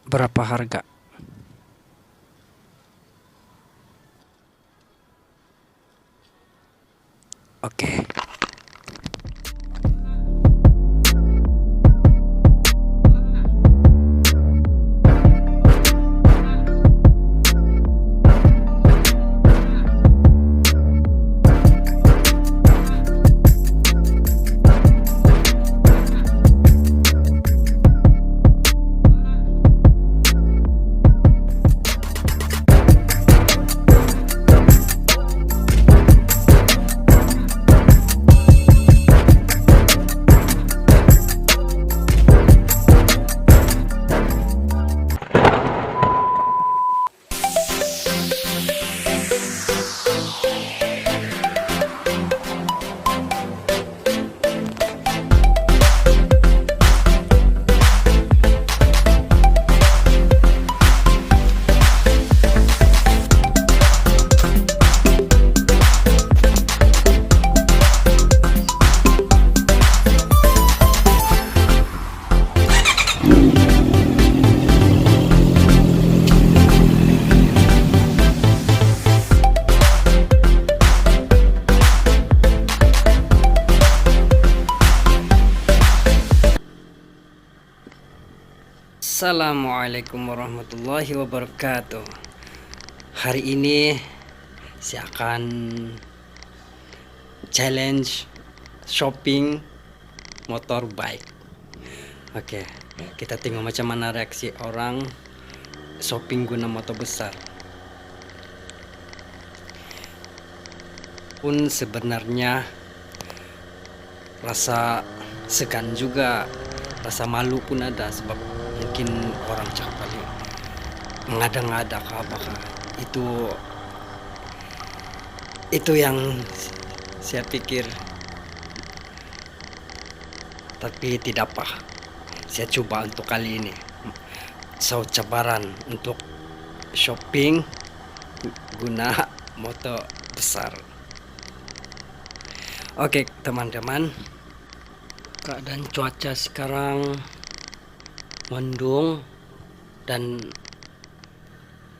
Berapa harga? Oke. Assalamualaikum warahmatullahi wabarakatuh. Hari ini saya akan challenge shopping motorbike. Oke, kita tengok macam mana reaksi orang shopping guna motor besar. Pun sebenarnya rasa segan juga, rasa malu pun ada, sebab mungkin orang cakap kali mengada-ngada kah apakah itu yang saya pikir, tapi tidak apa, saya coba untuk kali ini cabaran untuk shopping guna motor besar. Oke teman-teman, keadaan cuaca sekarang mendung dan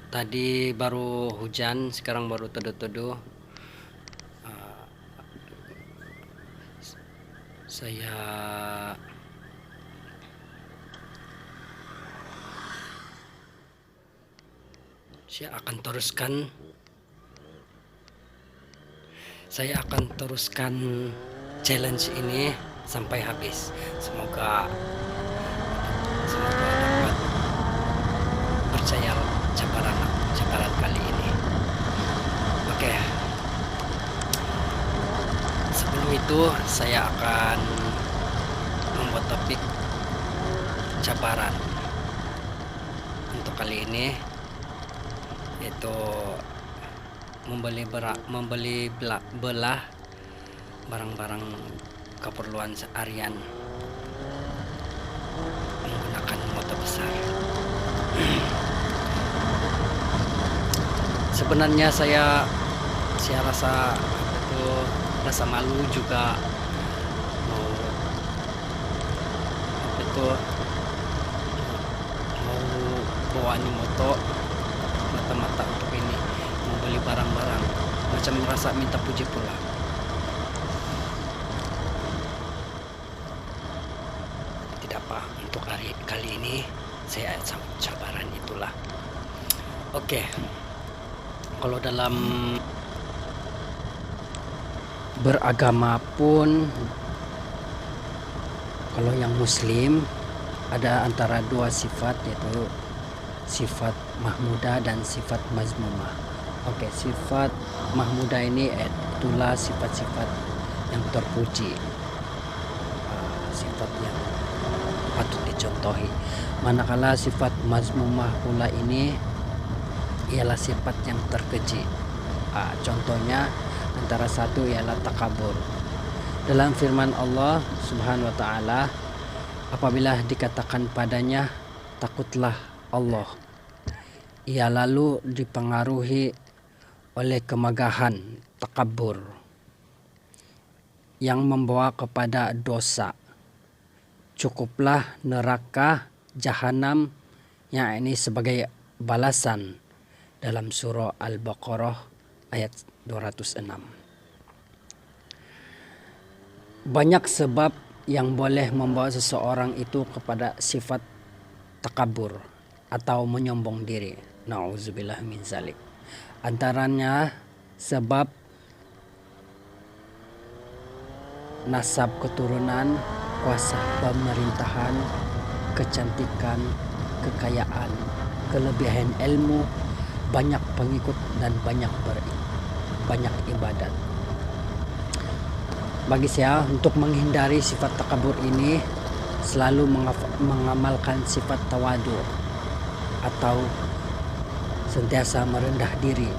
tadi baru hujan, sekarang baru teduh-teduh. Saya akan teruskan challenge ini sampai habis. Semoga dapat percaya cabaran kali ini. Oke. Sebelum itu saya akan membuat topik cabaran untuk kali ini, yaitu membeli belah barang-barang keperluan seharian menggunakan motor besar. Sebenarnya saya rasa rasa malu juga mau mau bawa ini motor mata-mata untuk ini membeli barang-barang, macam merasa minta puji pula. Tidak apa, untuk hari kali ini saya cabaran itulah. Oke, kalau dalam beragama pun, kalau yang muslim ada antara dua sifat, yaitu sifat mahmudah dan sifat mazmumah. Oke, sifat mahmudah ini itulah sifat-sifat yang terpuji, sifat yang patut dicontohi. Manakala sifat mazmumah pula ini ialah sifat yang terkeji. Contohnya antara satu ialah takabur. Dalam firman Allah Subhanahu wa taala, apabila dikatakan padanya takutlah Allah, ia lalu dipengaruhi oleh kemegahan, takabur, yang membawa kepada dosa. Cukuplah neraka jahanam Ya, ini sebagai balasan dalam surah Al-Baqarah ayat 206. Banyak sebab yang boleh membawa seseorang itu kepada sifat takabur atau menyombong diri. Nauzubillah min zalik. Antaranya sebab nasab keturunan, kuasa pemerintahan, kecantikan, kekayaan, kelebihan ilmu, banyak pengikut dan banyak ibadat. Bagi saya, untuk menghindari sifat takabur ini, selalu mengamalkan sifat tawadu atau sentiasa merendah diri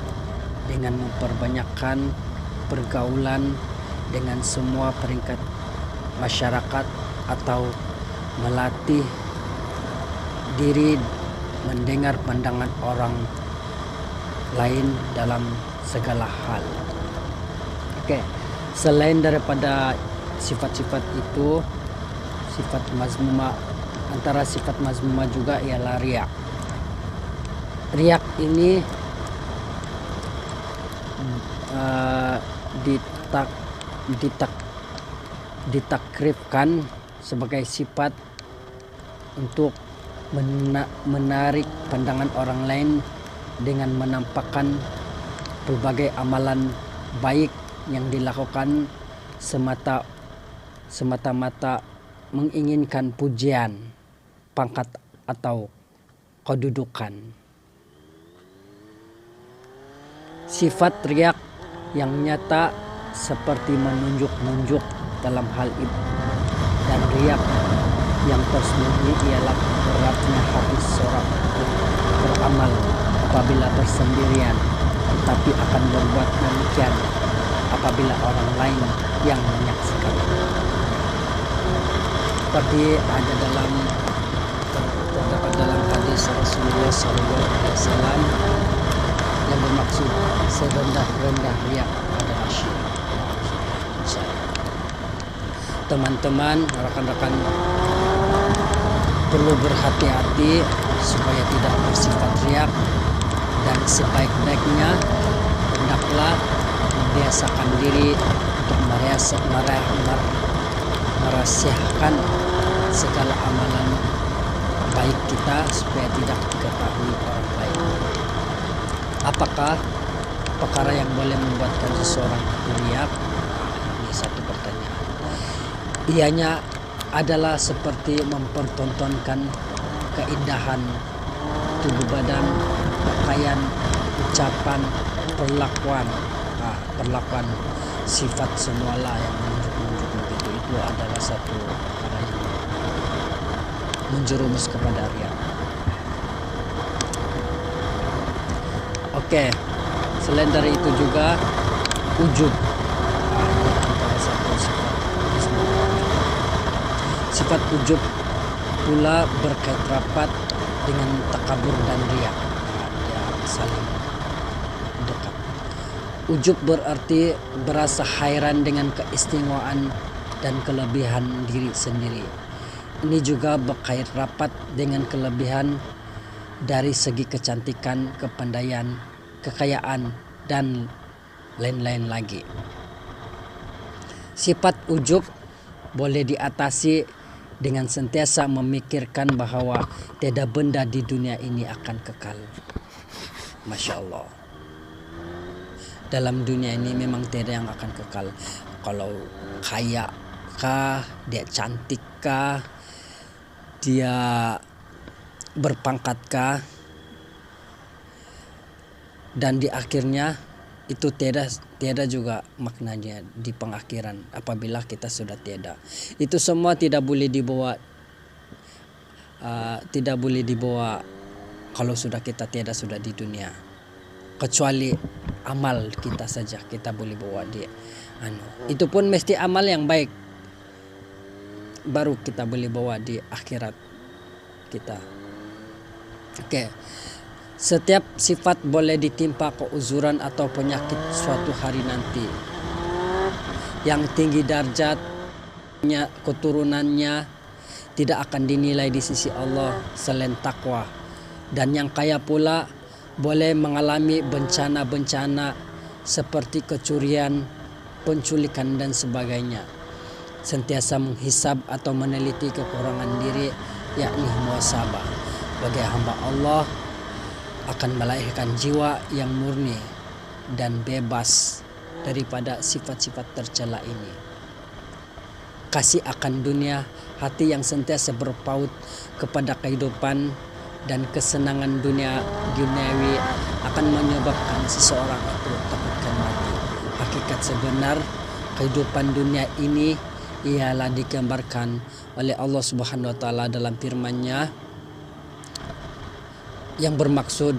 dengan memperbanyakkan pergaulan dengan semua peringkat masyarakat atau melatih diri mendengar pandangan orang lain dalam segala hal. Oke, selain daripada sifat-sifat itu, sifat mazmumah, antara sifat mazmumah juga ialah riak. Riak ini ditakrifkan sebagai sifat untuk menarik pandangan orang lain dengan menampakkan berbagai amalan baik yang dilakukan semata-mata menginginkan pujian, pangkat atau kedudukan. Sifat riak yang nyata seperti menunjuk-nunjuk dalam hal itu, dan riak yang tersembunyi ialah beratnya hati seorang beramal apabila bersendirian, tetapi akan berbuat demikian apabila orang lain yang menyaksikan. Seperti ada terdapat dalam hadis Rasulullah SAW yang bermaksud serendah-rendah riak adalah syirik. Teman-teman, rekan-rekan perlu berhati-hati supaya tidak bersifat riak, dan sebaik-baiknya hendaklah membiasakan diri untuk merahasiakan segala amalan baik kita supaya tidak diketahui orang lain. Apakah perkara yang boleh membuatkan seseorang riak? Ini satu pertanyaan. Ianya adalah seperti mempertontonkan keindahan tubuh badan, pakaian, ucapan, perlakuan, sifat semualah yang menunjuk-nunjuk begitu. Itu adalah satu perkara yang menjerumus kepada riya. Oke, selain dari itu juga ujub. Sifat ujub pula berkait rapat dengan takabur dan riya. Dia saling dekat. Ujub berarti berasa hairan dengan keistimewaan dan kelebihan diri sendiri. Ini juga berkait rapat dengan kelebihan dari segi kecantikan, kepandaian, kekayaan, dan lain-lain lagi. Sifat ujub boleh diatasi dengan sentiasa memikirkan bahwa tiada benda di dunia ini akan kekal. Masya Allah. Dalam dunia ini memang tiada yang akan kekal. Kalau kaya kah, dia cantik kah, dia berpangkat kah, dan di akhirnya itu tiada juga maknanya di pengakhiran apabila kita sudah tiada. Itu semua tidak boleh dibawa kalau sudah kita tiada sudah di dunia, kecuali amal kita saja kita boleh bawa dia. Itu pun mesti amal yang baik, baru kita boleh bawa di akhirat kita. Oke. Setiap sifat boleh ditimpa keuzuran atau penyakit suatu hari nanti. Yang tinggi darjatnya, keturunannya tidak akan dinilai di sisi Allah selain takwa, Dan yang kaya pula boleh mengalami bencana-bencana seperti kecurian, penculikan dan sebagainya. Sentiasa menghisab atau meneliti kekurangan diri, yakni muhasabah. Bagi hamba Allah akan melahirkan jiwa yang murni dan bebas daripada sifat-sifat tercela ini. Kasih akan dunia, hati yang sentiasa berpaut kepada kehidupan dan kesenangan duniawi akan menyebabkan seseorang itu takutkan mati. Hakikat sebenar kehidupan dunia ini ialah digambarkan oleh Allah Subhanahu wa taala dalam firman-Nya yang bermaksud,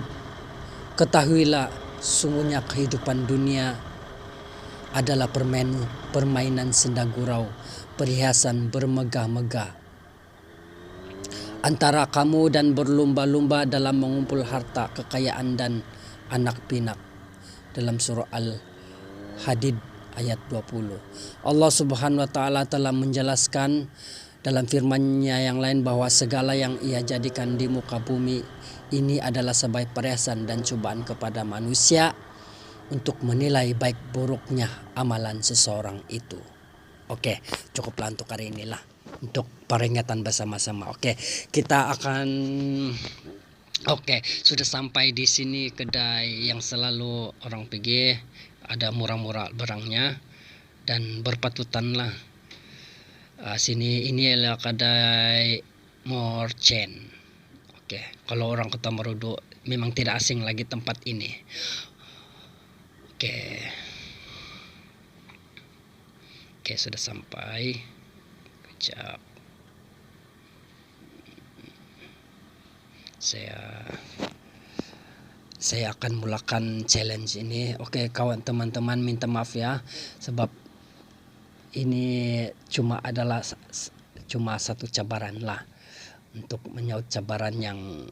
ketahuilah sungguhnya kehidupan dunia adalah permainan senda gurau, perhiasan bermegah-megah antara kamu dan berlumba-lumba dalam mengumpul harta, kekayaan dan anak pinak. Dalam surah Al-Hadid ayat 20. Allah Subhanahu wa taala telah menjelaskan dalam firman-Nya yang lain bahwa segala yang Ia jadikan di muka bumi ini adalah sebagai perhiasan dan cobaan kepada manusia untuk menilai baik buruknya amalan seseorang itu. Oke, cukuplah untuk hari inilah, untuk peringatan bersama-sama. Oke, sudah sampai di sini kedai yang selalu orang pergi, ada murah-murah barangnya dan berpatutanlah. Sini ini adalah kedai Morchen. Oke, kalau orang Kota Marudu memang tidak asing lagi tempat ini. Oke, sudah sampai. Kejap. Saya akan mulakan challenge ini. Oke, kawan teman-teman, minta maaf ya, sebab ini cuma satu cabaran lah untuk menyaut cabaran yang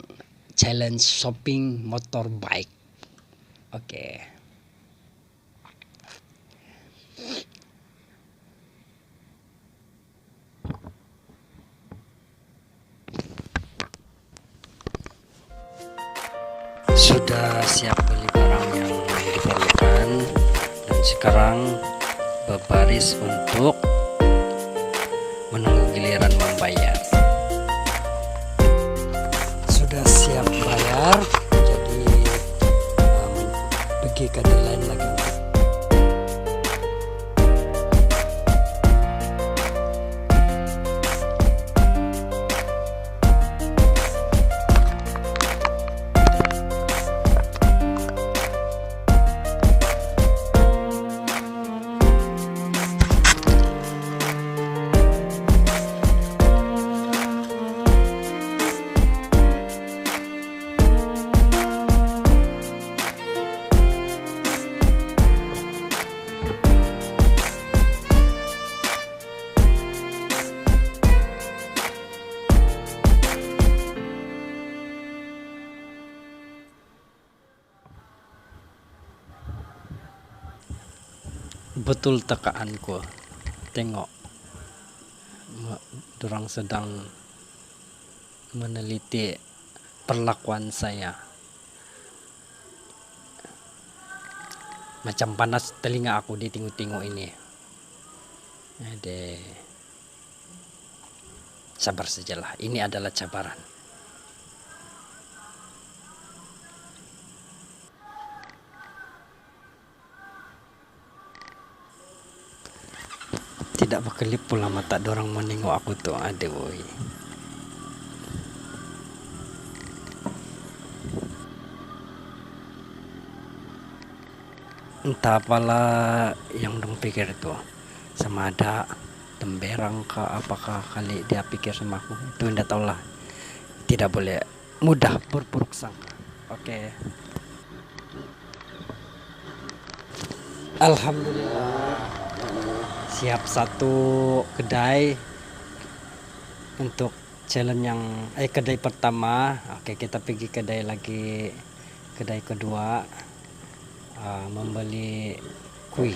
challenge shopping motorbike. Oke. Sudah siap beli barang yang diperlukan dan sekarang berbaris untuk menunggu giliran membayar. Sudah siap bayar, jadi pergi ke lain lagi. Betul tekaanku, tengok dorang sedang meneliti perlakuan saya. Macam panas telinga aku di tengok-tengok ini. Jadi sabar sajalah, ini adalah cabaran. Tidak berkelip pula mata dorang menengok aku tuh. Aduh. Entah apalah yang dong pikir tuh, sama ada temberang ke apakah kali dia pikir sama aku, itu tidak tahu lah. Tidak boleh mudah berburuk sangka. Oke. Alhamdulillah siap satu kedai untuk challenge yang kedai pertama. Oke, kita pergi kedai lagi, kedai kedua, membeli kue.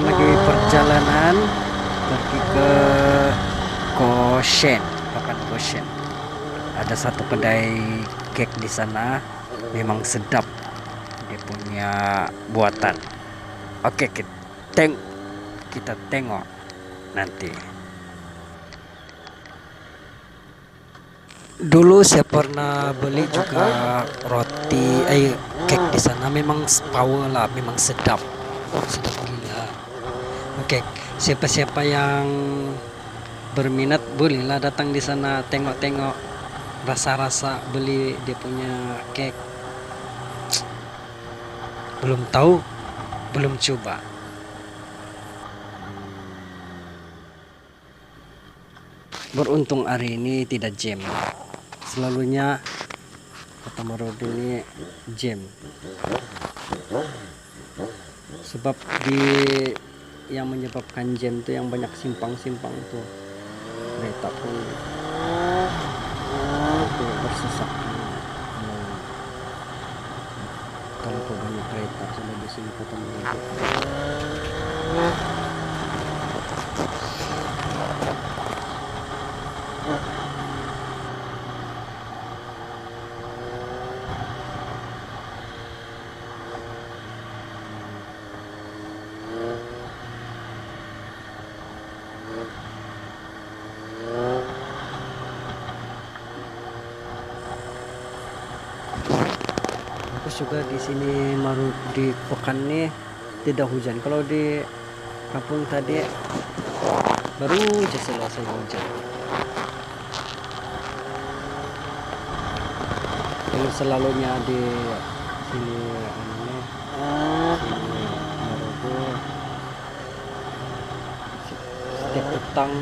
lagi perjalanan pergi ke Goshen, papan Goshen. Ada satu kedai cake di sana, memang sedap dia punya buatan. Oke, kita tengok nanti. Dulu saya pernah beli juga roti cake di sana, memang power lah, memang sedap gila. Oke, siapa-siapa yang berminat bolehlah datang di sana, tengok-tengok rasa-rasa beli dia punya cake. Belum tahu, belum coba. Beruntung hari ini tidak jam. Selalunya kota Marodo ini jam. Sebab yang menyebabkan jam itu yang banyak simpang-simpang tuh. Kereta pun itu bersesak. Kalau banyak kereta sudah di sini kota Marodo. Juga di sini di pekan nih tidak hujan. Kalau di kampung tadi baru aja selesai hujan. Kalau selalunya di sini Marodo setiap petang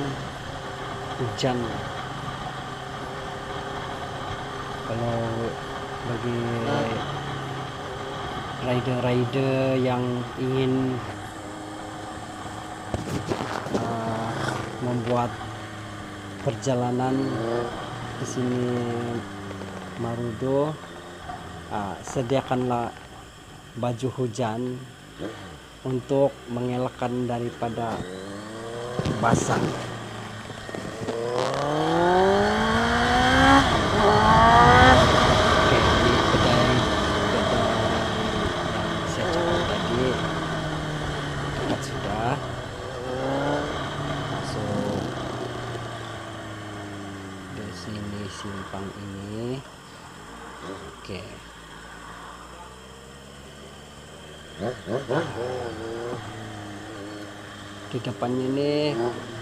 hujan. Kalau bagi rider-rider yang ingin membuat perjalanan di sini Marodo, sediakanlah baju hujan untuk mengelakkan daripada basah. Simpang ini. Oke. Di depannya ini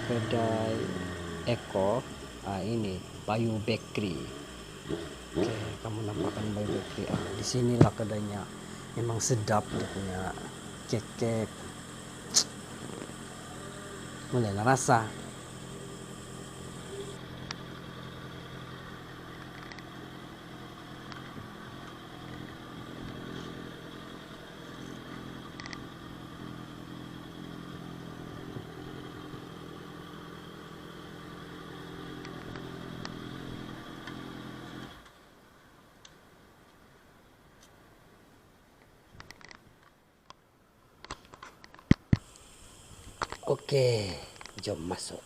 kedai Eko. Ini Bayu Bakery. Oke, kamu nampakkan Bayu Bakery. Di sinilah kedainya. Memang sedap dia punya cake. Mulailah rasa. Oke, jom masuk.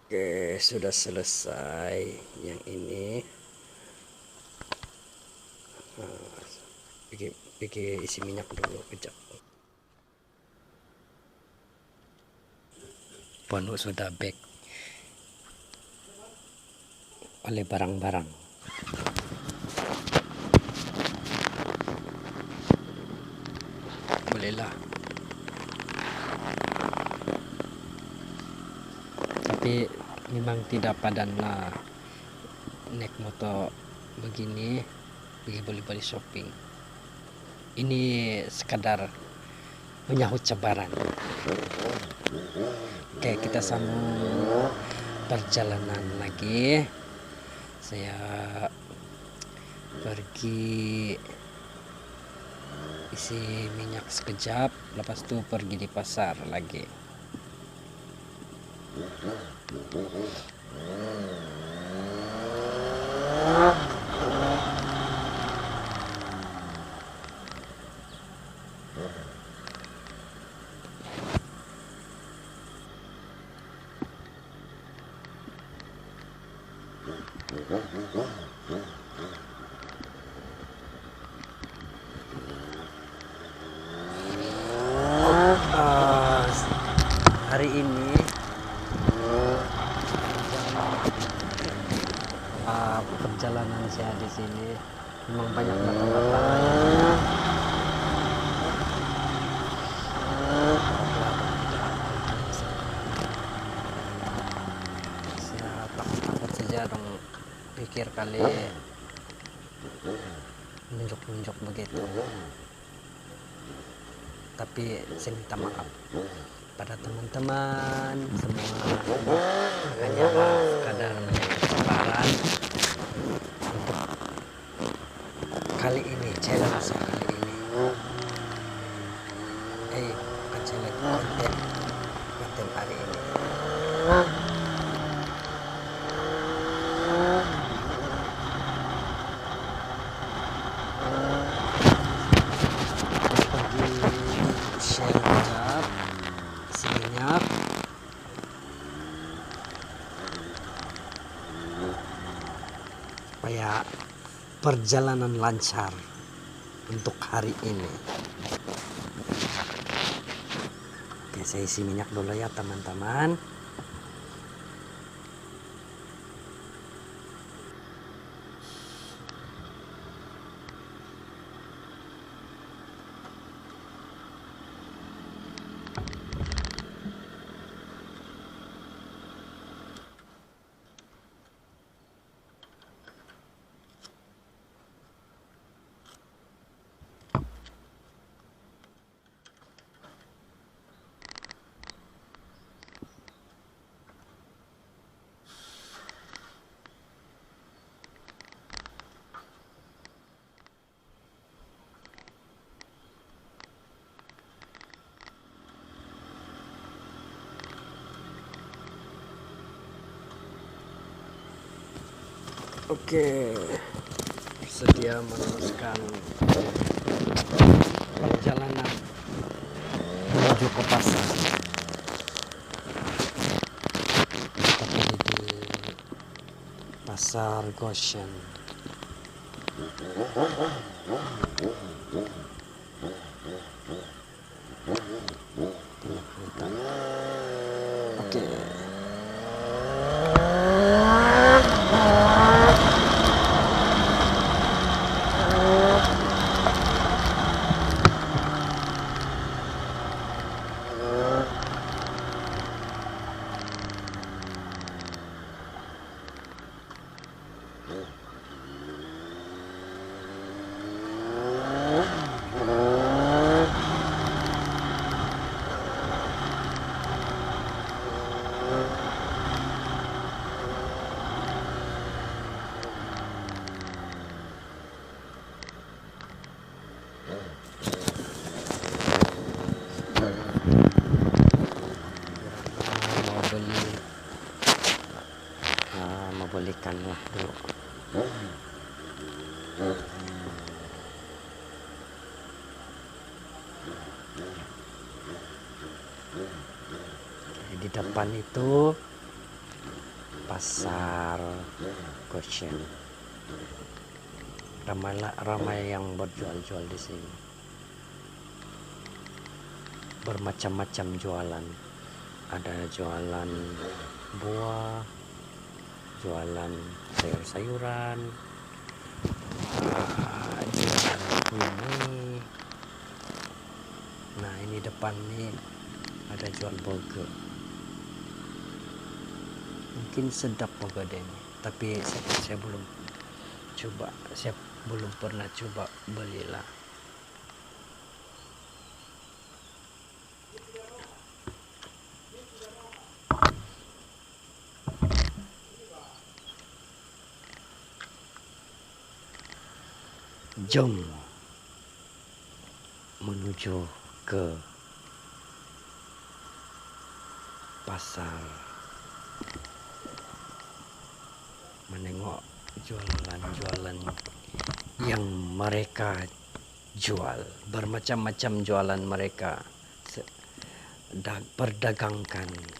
Oke, sudah selesai yang ini. Pikir isi minyak dulu kejap. Penuh sudah bag oleh barang-barang. Bolehlah. Tapi memang tidak padan lah naik motor begini beli shopping. Ini sekadar menyahut cabaran. Oke, kita sambung perjalanan lagi. Saya pergi isi minyak sekejap, lepas itu pergi di pasar lagi. Hari ini perjalanan saya di sini memang banyak masalah. Saya takut saja dong, pikir kali nunjuk-nunjuk begitu. Tapi saya minta maaf pada teman-teman semua, hanya kadar kesabaran untuk kali ini, challenge kali ini. Bukan challenge, konten hari ini. Supaya perjalanan lancar untuk hari ini. Oke, saya isi minyak dulu ya teman-teman. Oke, bersedia meneruskan perjalanan menuju ke pasar. Tapi di pasar Goshen. Oke. Mau belikan lah dulu. Di depan itu pasar Goshen. Ramai yang berjual-jual di sini. Bermacam-macam jualan. Ada jualan buah, jualan sayur-sayuran, jualan mie. Nah, ini depan nih ada jual burger. Mungkin sedap burger deh ini, tapi saya belum coba. Saya belum pernah coba belilah. Jom menuju ke pasar, menengok jualan-jualan yang mereka jual. Bermacam-macam jualan mereka perdagangkan.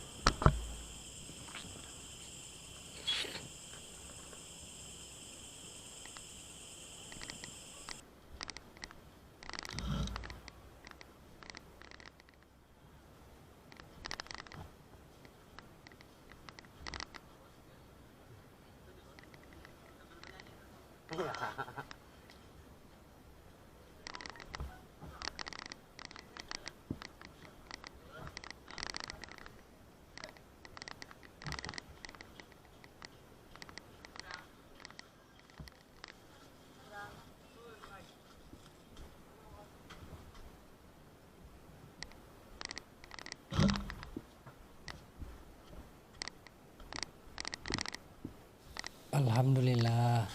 Alhamdulillah,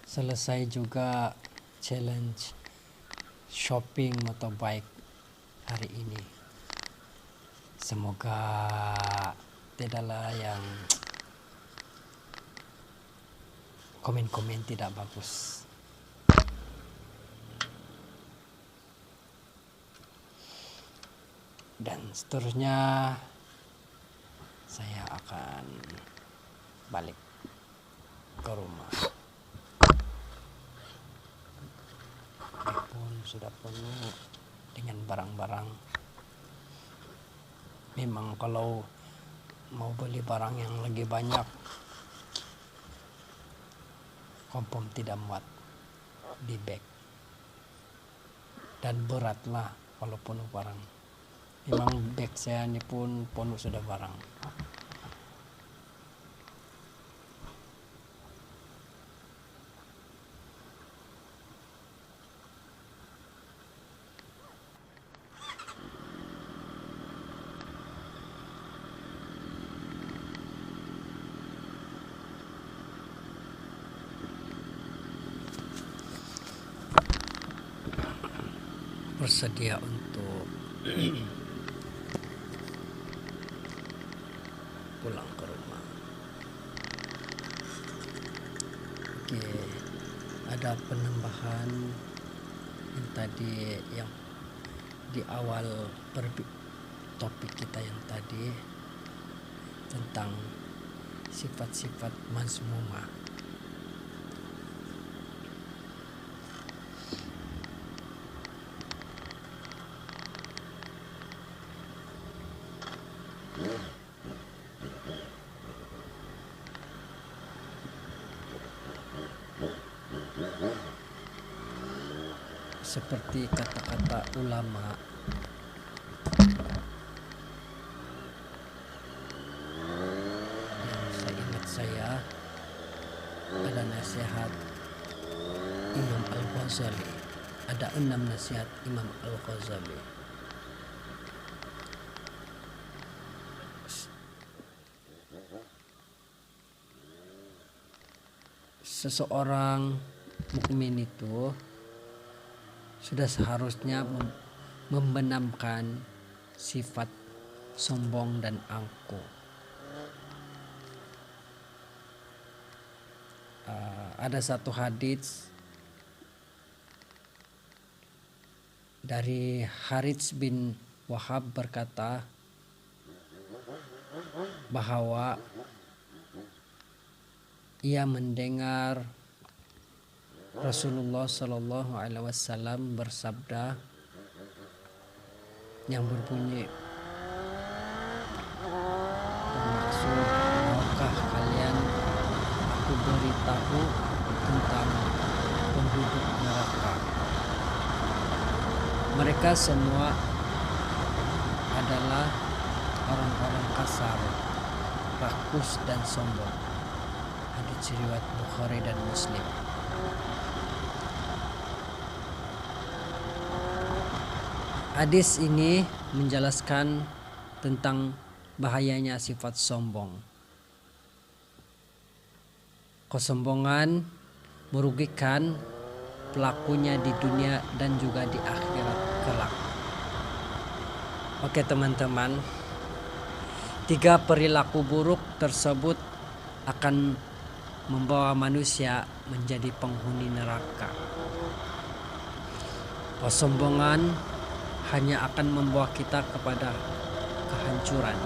selesai juga challenge shopping motorbike hari ini. Semoga tidaklah yang komen-komen tidak bagus. Dan seterusnya saya akan balik ke rumah. Walaupun sudah penuh dengan barang-barang. Memang kalau mau beli barang yang lagi banyak, kompom tidak muat di bag. Dan beratlah kalau penuh barang. Memang bag saya ini pun penuh sudah barang. Bersedia untuk pulang ke rumah. Oke, ada penambahan yang tadi yang di awal topik kita yang tadi tentang sifat-sifat mazmumah. Seperti kata-kata ulama, yang seingat saya ada nasihat Imam Al-Ghazali. Ada 6 nasihat Imam Al-Ghazali. Seseorang mukmin itu sudah seharusnya membenamkan sifat sombong dan angkuh. Ada satu hadits dari Harits bin Wahab berkata bahwa ia mendengar Rasulullah Shallallahu Alaihi Wasallam bersabda yang berbunyi, bermaksud, maukah kalian aku beritahu tentang penduduk neraka? Mereka semua adalah orang-orang kasar, rakus dan sombong. Hadits riwayat Bukhari dan Muslim. Hadis ini menjelaskan tentang bahayanya sifat sombong. Kesombongan merugikan pelakunya di dunia dan juga di akhirat kelak. Oke teman-teman, 3 perilaku buruk tersebut akan membawa manusia menjadi penghuni neraka. Kesombongan hanya akan membawa kita kepada kehancuran.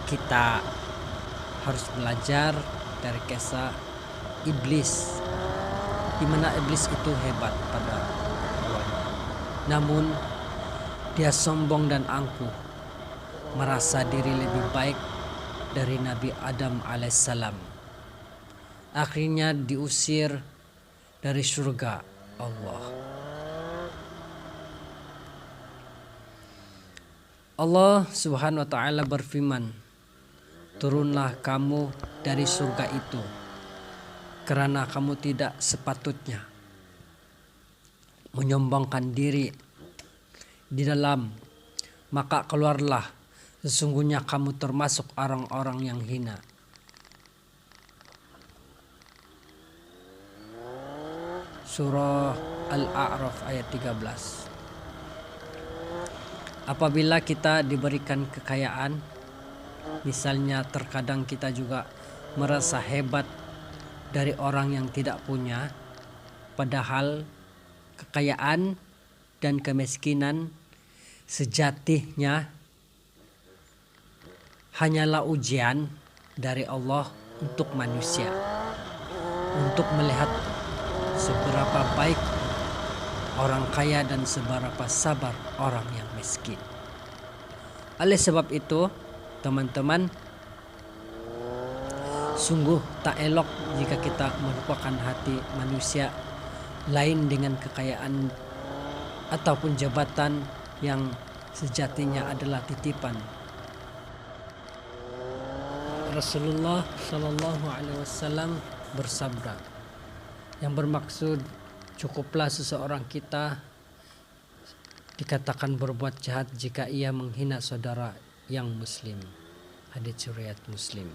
Kita harus belajar dari kisah iblis, di mana iblis itu hebat pada awalnya. Namun dia sombong dan angkuh, merasa diri lebih baik dari Nabi Adam alaihissalam. Akhirnya diusir dari surga Allah. Allah Subhanahu wa taala berfirman, "Turunlah kamu dari surga itu, karena kamu tidak sepatutnya menyombongkan diri di dalam, maka keluarlah, sesungguhnya kamu termasuk orang-orang yang hina." Surah Al-A'raf ayat 13. Apabila kita diberikan kekayaan, misalnya terkadang kita juga merasa hebat dari orang yang tidak punya, padahal kekayaan dan kemiskinan sejatinya hanyalah ujian dari Allah untuk manusia, untuk melihat seberapa baik orang kaya dan seberapa sabar orang yang miskin. Oleh sebab itu, teman-teman, sungguh tak elok jika kita melupakan hati manusia lain dengan kekayaan ataupun jabatan yang sejatinya adalah titipan. Rasulullah Shallallahu Alaihi Wasallam bersabda, yang bermaksud cukuplah seseorang kita dikatakan berbuat jahat jika ia menghina saudara yang muslim. Hadits riwayat Muslim.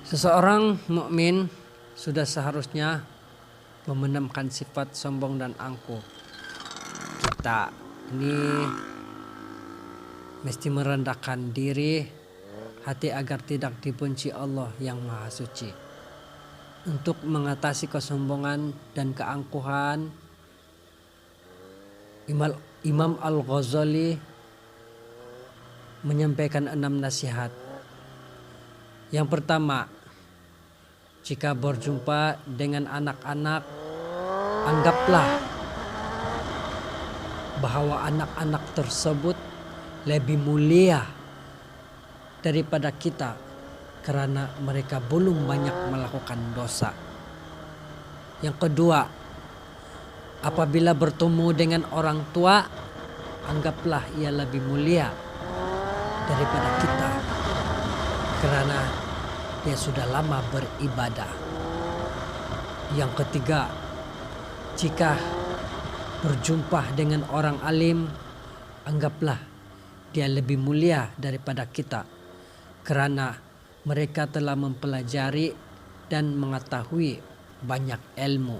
Seseorang mukmin sudah seharusnya membenamkan sifat sombong dan angkuh. Kita ini mesti merendahkan diri hati agar tidak dibenci Allah yang Maha Suci. Untuk mengatasi kesombongan dan keangkuhan, Imam Al-Ghazali menyampaikan 6 nasihat. Yang pertama, jika berjumpa dengan anak-anak, anggaplah bahwa anak-anak tersebut lebih mulia daripada kita, karena mereka belum banyak melakukan dosa. Yang kedua, apabila bertemu dengan orang tua, anggaplah ia lebih mulia daripada kita, karena dia sudah lama beribadah. Yang ketiga, jika berjumpa dengan orang alim, anggaplah dia lebih mulia daripada kita, karena mereka telah mempelajari dan mengetahui banyak ilmu.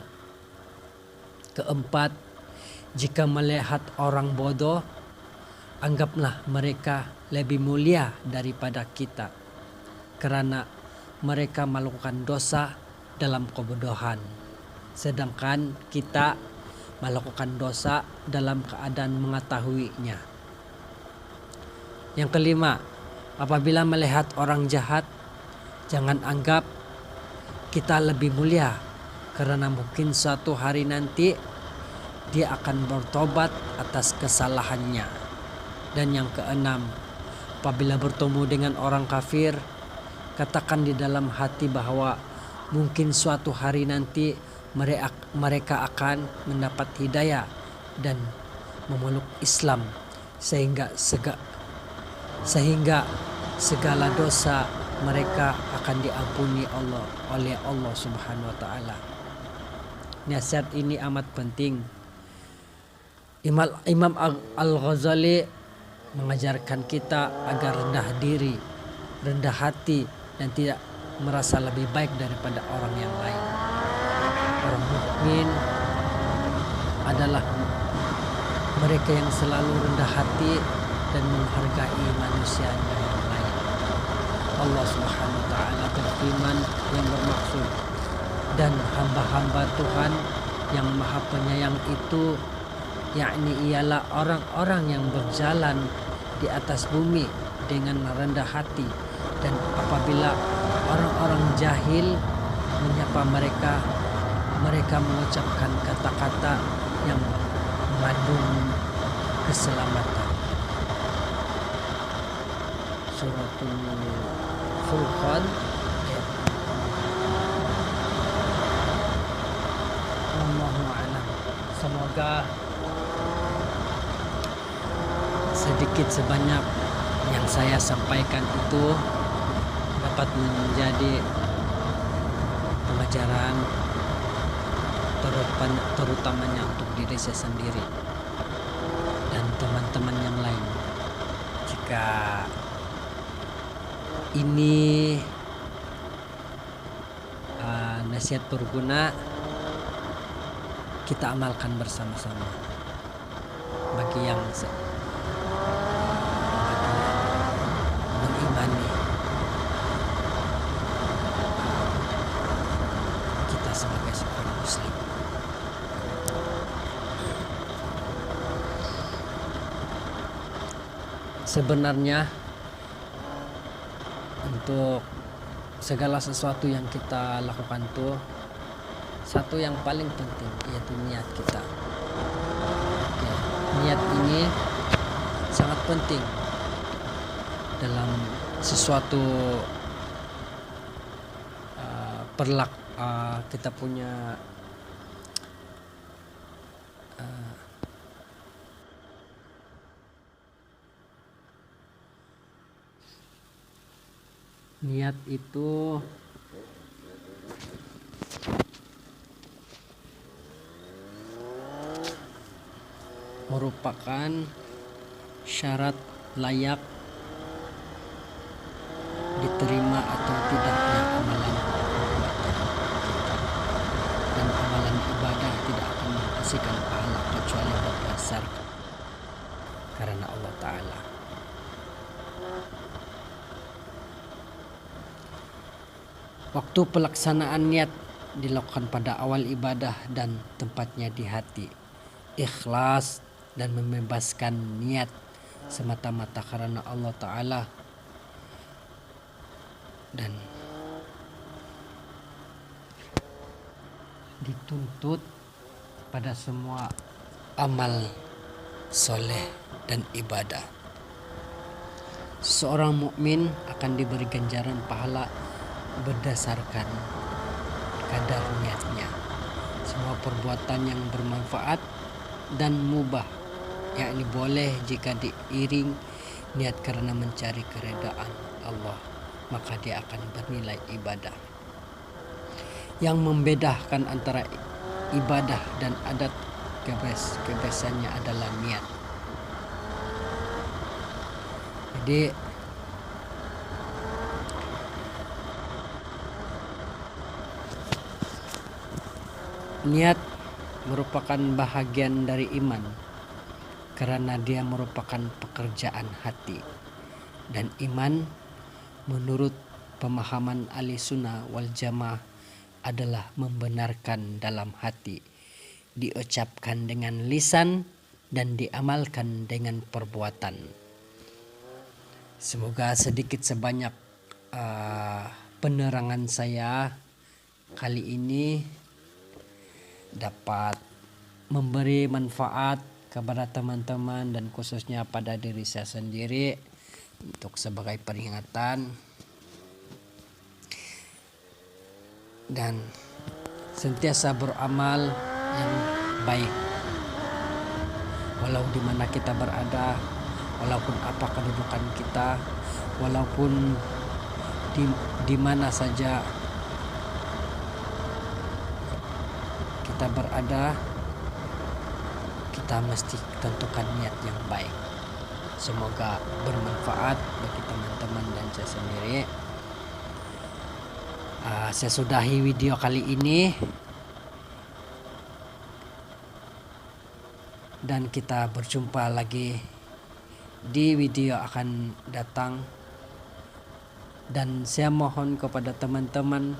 Keempat, jika melihat orang bodoh, anggaplah mereka lebih mulia daripada kita, karena mereka melakukan dosa dalam kebodohan, sedangkan kita melakukan dosa dalam keadaan mengetahuinya. Yang kelima, Apabila melihat orang jahat, jangan anggap kita lebih mulia, karena mungkin suatu hari nanti dia akan bertobat atas kesalahannya. Dan yang keenam, apabila bertemu dengan orang kafir, katakan di dalam hati bahwa mungkin suatu hari nanti mereka akan mendapat hidayah dan memeluk Islam, sehingga segala dosa mereka akan diampuni oleh Allah Subhanahu wa taala. Nasihat ini amat penting. Imam Al-Ghazali mengajarkan kita agar rendah diri, rendah hati, dan tidak merasa lebih baik daripada orang yang lain. Orang mukmin adalah mereka yang selalu rendah hati dan menghargai manusia yang lain. Allah Subhanahu wa taala berfirman yang bermaksud, dan hamba-hamba Tuhan yang Maha Penyayang itu, yakni ialah orang-orang yang berjalan di atas bumi dengan rendah hati, dan apabila orang-orang jahil menyapa mereka mengucapkan kata-kata yang mengandung keselamatan. Suratul Furqan Allahu a'lam. Semoga sedikit sebanyak yang saya sampaikan itu dapat menjadi pengajaran, terutamanya untuk diri saya sendiri dan teman-teman yang lain. Jika ini nasihat berguna, kita amalkan bersama-sama. Bagi yang mengimani, kita sebagai seorang muslim. Sebenarnya untuk segala sesuatu yang kita lakukan tuh, satu yang paling penting yaitu niat kita. Niat ini sangat penting dalam sesuatu kita punya niat itu merupakan syarat layak diterima atau tidaknya amalan perbuatan kita. Dan amalan ibadah tidak akan menghasilkan pahala kecuali berdasarkan karena Allah Ta'ala. Waktu pelaksanaan niat dilakukan pada awal ibadah dan tempatnya di hati. Ikhlas dan membebaskan niat semata-mata karena Allah Ta'ala, dan dituntut pada semua amal soleh dan ibadah. Seorang mukmin akan diberi ganjaran pahala berdasarkan kadar niatnya. Semua perbuatan yang bermanfaat dan mubah, yakni boleh jika diiring niat karena mencari keredaan Allah, maka dia akan bernilai ibadah. Yang membedakan antara ibadah dan adat kebiasaannya adalah niat. Jadi niat merupakan bahagian dari iman karena dia merupakan pekerjaan hati, dan iman menurut pemahaman ahli sunnah wal jamaah adalah membenarkan dalam hati, diucapkan dengan lisan dan diamalkan dengan perbuatan. Semoga sedikit sebanyak penerangan saya kali ini dapat memberi manfaat kepada teman-teman dan khususnya pada diri saya sendiri untuk sebagai peringatan dan sentiasa beramal yang baik walau di mana kita berada, walaupun apa kedudukan kita, walaupun di mana saja kita berada, kita mesti tentukan niat yang baik. Semoga bermanfaat bagi teman-teman dan saya sendiri. Saya sudahi video kali ini dan kita berjumpa lagi di video akan datang, dan saya mohon kepada teman-teman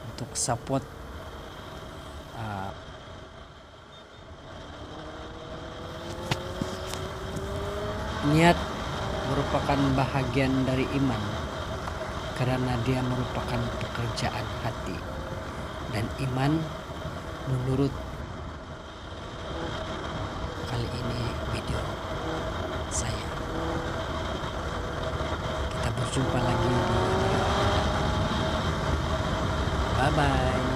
untuk support niat merupakan bahagian dari iman karena dia merupakan pekerjaan hati, dan iman menurut kali ini video saya. Kita berjumpa lagi di video akan datang. Bye bye.